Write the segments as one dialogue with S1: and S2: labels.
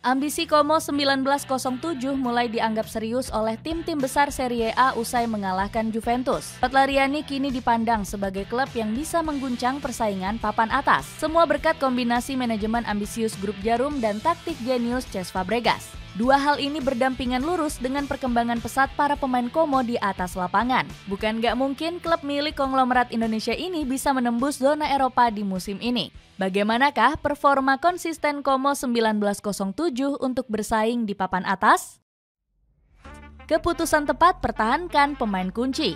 S1: Ambisi Como 1907 mulai dianggap serius oleh tim-tim besar Serie A usai mengalahkan Juventus. Squadlariani kini dipandang sebagai klub yang bisa mengguncang persaingan papan atas. Semua berkat kombinasi manajemen ambisius grup Jarum dan taktik jenius Cesc Fabregas. Dua hal ini berdampingan lurus dengan perkembangan pesat para pemain Como di atas lapangan. Bukan gak mungkin klub milik konglomerat Indonesia ini bisa menembus zona Eropa di musim ini. Bagaimanakah performa konsisten Como 1907 untuk bersaing di papan atas? Keputusan tepat pertahankan pemain kunci.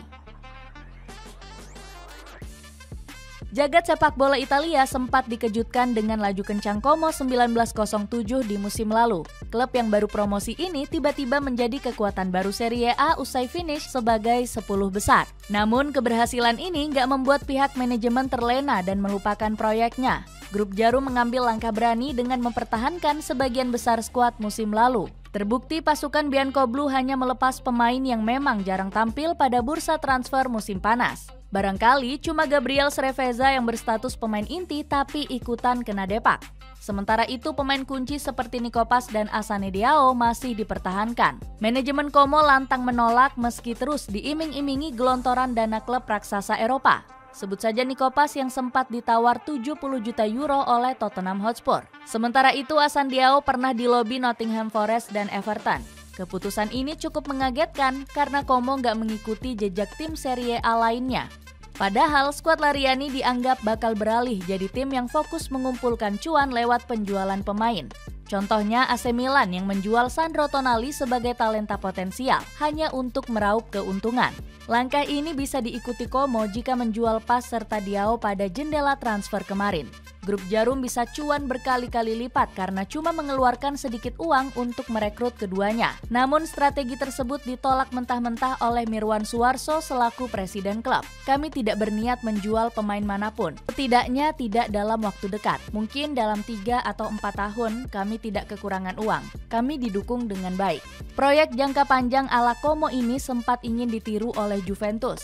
S1: Jagat sepak bola Italia sempat dikejutkan dengan laju kencang Como 1907 di musim lalu. Klub yang baru promosi ini tiba-tiba menjadi kekuatan baru Serie A usai finish sebagai 10 besar. Namun keberhasilan ini nggak membuat pihak manajemen terlena dan melupakan proyeknya. Grup Jarum mengambil langkah berani dengan mempertahankan sebagian besar skuad musim lalu. Terbukti pasukan Biancoblu hanya melepas pemain yang memang jarang tampil pada bursa transfer musim panas. Barangkali cuma Gabriel Sreveza yang berstatus pemain inti tapi ikutan kena depak. Sementara itu pemain kunci seperti Nikopas dan Asane Diao masih dipertahankan. Manajemen Como lantang menolak meski terus diiming-imingi gelontoran dana klub raksasa Eropa. Sebut saja Nikopas yang sempat ditawar 70 juta euro oleh Tottenham Hotspur. Sementara itu Asane Diao pernah dilobi Nottingham Forest dan Everton. Keputusan ini cukup mengagetkan karena Como nggak mengikuti jejak tim Serie A lainnya. Padahal skuad Lariani dianggap bakal beralih jadi tim yang fokus mengumpulkan cuan lewat penjualan pemain. Contohnya AC Milan yang menjual Sandro Tonali sebagai talenta potensial hanya untuk meraup keuntungan. Langkah ini bisa diikuti Como jika menjual Pas serta Diao pada jendela transfer kemarin. Grup Jarum bisa cuan berkali-kali lipat karena cuma mengeluarkan sedikit uang untuk merekrut keduanya. Namun strategi tersebut ditolak mentah-mentah oleh Mirwan Suwarso selaku presiden klub. Kami tidak berniat menjual pemain manapun. Setidaknya tidak dalam waktu dekat. Mungkin dalam 3 atau 4 tahun kami tidak kekurangan uang. Kami didukung dengan baik. Proyek jangka panjang ala Como ini sempat ingin ditiru oleh Juventus.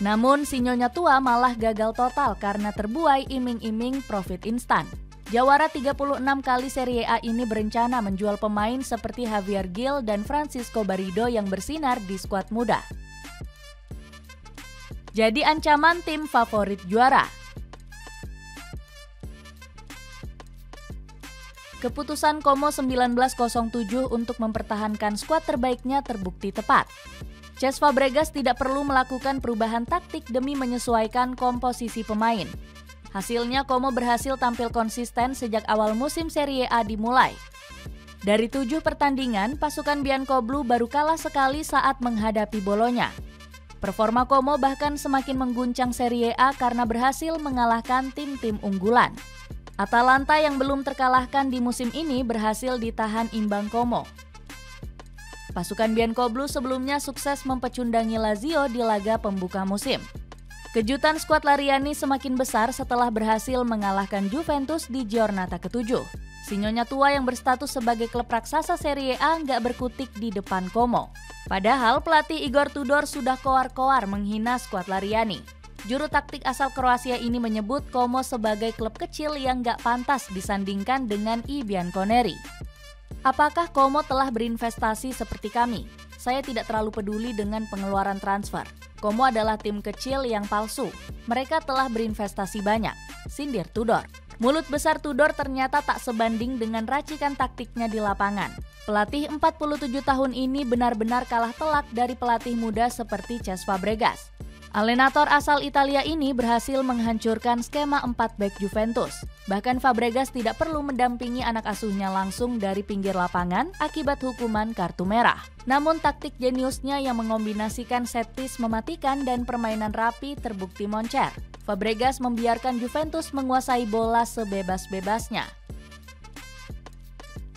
S1: Namun si Nyonya tua malah gagal total karena terbuai iming-iming profit instan. Jawara 36 kali Serie A ini berencana menjual pemain seperti Javier Gil dan Francisco Barrido yang bersinar di skuad muda. Jadi ancaman tim favorit juara. Keputusan Como 1907 untuk mempertahankan skuad terbaiknya terbukti tepat. Cesc Fabregas tidak perlu melakukan perubahan taktik demi menyesuaikan komposisi pemain. Hasilnya Como berhasil tampil konsisten sejak awal musim Serie A dimulai. Dari 7 pertandingan, pasukan Biancoblu baru kalah sekali saat menghadapi Bologna. Performa Como bahkan semakin mengguncang Serie A karena berhasil mengalahkan tim-tim unggulan. Atalanta yang belum terkalahkan di musim ini berhasil ditahan imbang Como. Pasukan Biancoblu sebelumnya sukses mempecundangi Lazio di laga pembuka musim. Kejutan skuad Lariani semakin besar setelah berhasil mengalahkan Juventus di Giornata ke-7. Si Nyonya tua yang berstatus sebagai klub raksasa Serie A nggak berkutik di depan Como. Padahal pelatih Igor Tudor sudah koar-koar menghina skuad Lariani. Juru taktik asal Kroasia ini menyebut Como sebagai klub kecil yang nggak pantas disandingkan dengan I Bianconeri. Apakah Como telah berinvestasi seperti kami? Saya tidak terlalu peduli dengan pengeluaran transfer. Como adalah tim kecil yang palsu. Mereka telah berinvestasi banyak, sindir Tudor. Mulut besar Tudor ternyata tak sebanding dengan racikan taktiknya di lapangan. Pelatih 47 tahun ini benar-benar kalah telak dari pelatih muda seperti Cesc Fabregas. Allenator asal Italia ini berhasil menghancurkan skema 4 bek Juventus. Bahkan Fabregas tidak perlu mendampingi anak asuhnya langsung dari pinggir lapangan akibat hukuman kartu merah. Namun taktik jeniusnya yang mengombinasikan set piece mematikan dan permainan rapi terbukti moncer. Fabregas membiarkan Juventus menguasai bola sebebas-bebasnya.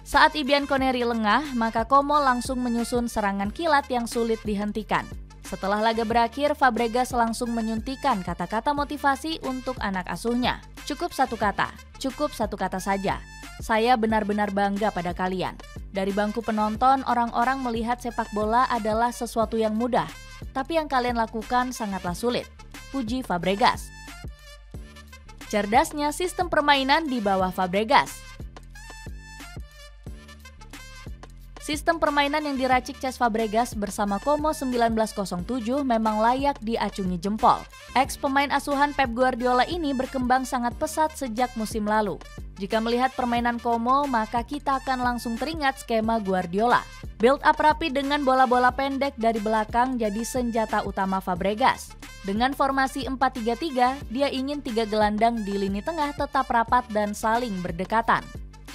S1: Saat I Bianconeri lengah, maka Como langsung menyusun serangan kilat yang sulit dihentikan. Setelah laga berakhir, Fabregas langsung menyuntikkan kata-kata motivasi untuk anak asuhnya. Cukup satu kata saja. Saya benar-benar bangga pada kalian. Dari bangku penonton, orang-orang melihat sepak bola adalah sesuatu yang mudah. Tapi yang kalian lakukan sangatlah sulit. Puji Fabregas. Cerdasnya sistem permainan di bawah Fabregas. Sistem permainan yang diracik Cesc Fabregas bersama Como 1907 memang layak diacungi jempol. Ex-pemain asuhan Pep Guardiola ini berkembang sangat pesat sejak musim lalu. Jika melihat permainan Como, maka kita akan langsung teringat skema Guardiola. Build up rapi dengan bola-bola pendek dari belakang jadi senjata utama Fabregas. Dengan formasi 4-3-3, dia ingin 3 gelandang di lini tengah tetap rapat dan saling berdekatan.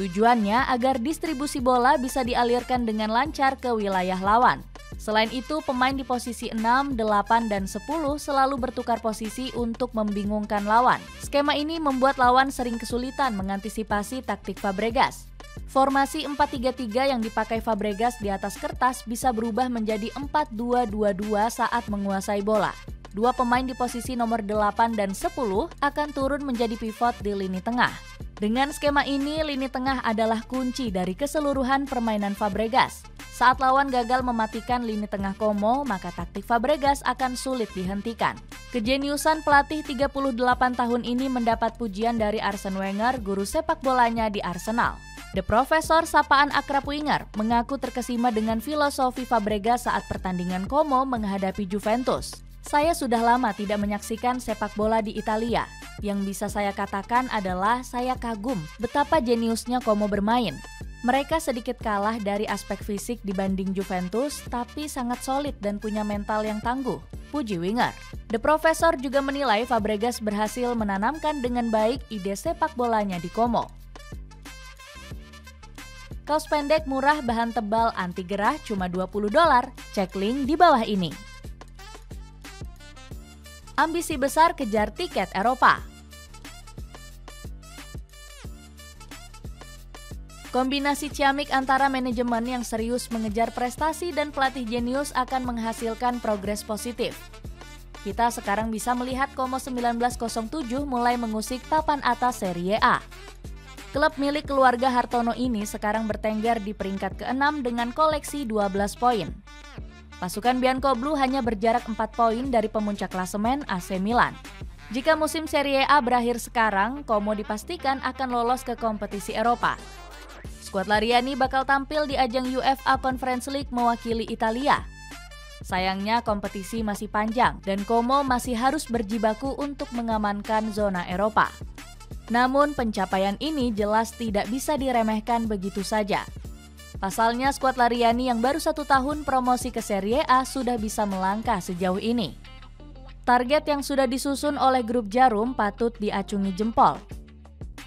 S1: Tujuannya agar distribusi bola bisa dialirkan dengan lancar ke wilayah lawan. Selain itu, pemain di posisi 6, 8, dan 10 selalu bertukar posisi untuk membingungkan lawan. Skema ini membuat lawan sering kesulitan mengantisipasi taktik Fabregas. Formasi 4-3-3 yang dipakai Fabregas di atas kertas bisa berubah menjadi 4-2-2-2 saat menguasai bola. Dua pemain di posisi nomor 8 dan 10 akan turun menjadi pivot di lini tengah. Dengan skema ini, lini tengah adalah kunci dari keseluruhan permainan Fabregas. Saat lawan gagal mematikan lini tengah Como, maka taktik Fabregas akan sulit dihentikan. Kejeniusan pelatih 38 tahun ini mendapat pujian dari Arsene Wenger, guru sepak bolanya di Arsenal. The Professor, sapaan akrab Wenger, mengaku terkesima dengan filosofi Fabregas saat pertandingan Como menghadapi Juventus. Saya sudah lama tidak menyaksikan sepak bola di Italia. Yang bisa saya katakan adalah saya kagum betapa jeniusnya Como bermain. Mereka sedikit kalah dari aspek fisik dibanding Juventus, tapi sangat solid dan punya mental yang tangguh, puji Wenger. The Professor juga menilai Fabregas berhasil menanamkan dengan baik ide sepak bolanya di Como. Kaos pendek murah bahan tebal anti gerah cuma $20. Cek link di bawah ini. Ambisi besar kejar tiket Eropa. Kombinasi ciamik antara manajemen yang serius mengejar prestasi dan pelatih jenius akan menghasilkan progres positif. Kita sekarang bisa melihat Como 1907 mulai mengusik papan atas Serie A. Klub milik keluarga Hartono ini sekarang bertengger di peringkat ke-6 dengan koleksi 12 poin. Pasukan Biancoblù hanya berjarak 4 poin dari pemuncak klasemen AC Milan. Jika musim Serie A berakhir sekarang, Como dipastikan akan lolos ke kompetisi Eropa. Skuad Lariani bakal tampil di ajang UEFA Conference League mewakili Italia. Sayangnya kompetisi masih panjang dan Como masih harus berjibaku untuk mengamankan zona Eropa. Namun pencapaian ini jelas tidak bisa diremehkan begitu saja. Pasalnya skuad Lariani yang baru 1 tahun promosi ke Serie A sudah bisa melangkah sejauh ini. Target yang sudah disusun oleh grup Jarum patut diacungi jempol.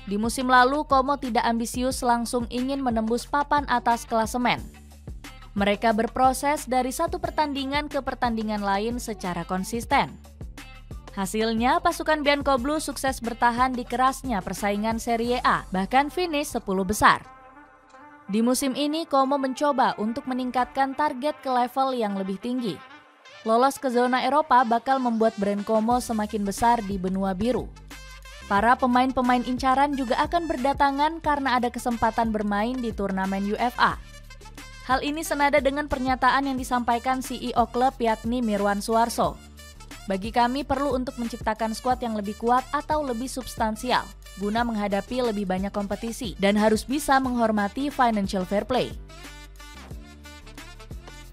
S1: Di musim lalu, Como tidak ambisius langsung ingin menembus papan atas klasemen. Mereka berproses dari satu pertandingan ke pertandingan lain secara konsisten. Hasilnya, pasukan Biancoblù sukses bertahan di kerasnya persaingan Serie A, bahkan finish 10 besar. Di musim ini, Como mencoba untuk meningkatkan target ke level yang lebih tinggi. Lolos ke zona Eropa bakal membuat brand Como semakin besar di benua biru. Para pemain-pemain incaran juga akan berdatangan karena ada kesempatan bermain di turnamen UEFA. Hal ini senada dengan pernyataan yang disampaikan CEO klub yakni Mirwan Suarso. Bagi kami perlu untuk menciptakan skuad yang lebih kuat atau lebih substansial, guna menghadapi lebih banyak kompetisi dan harus bisa menghormati financial fair play.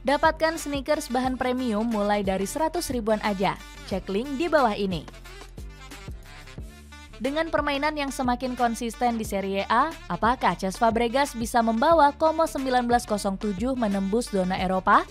S1: Dapatkan sneakers bahan premium mulai dari 100 ribuan aja. Cek link di bawah ini. Dengan permainan yang semakin konsisten di Serie A, apakah Cesc Fabregas bisa membawa Como 1907 menembus zona Eropa?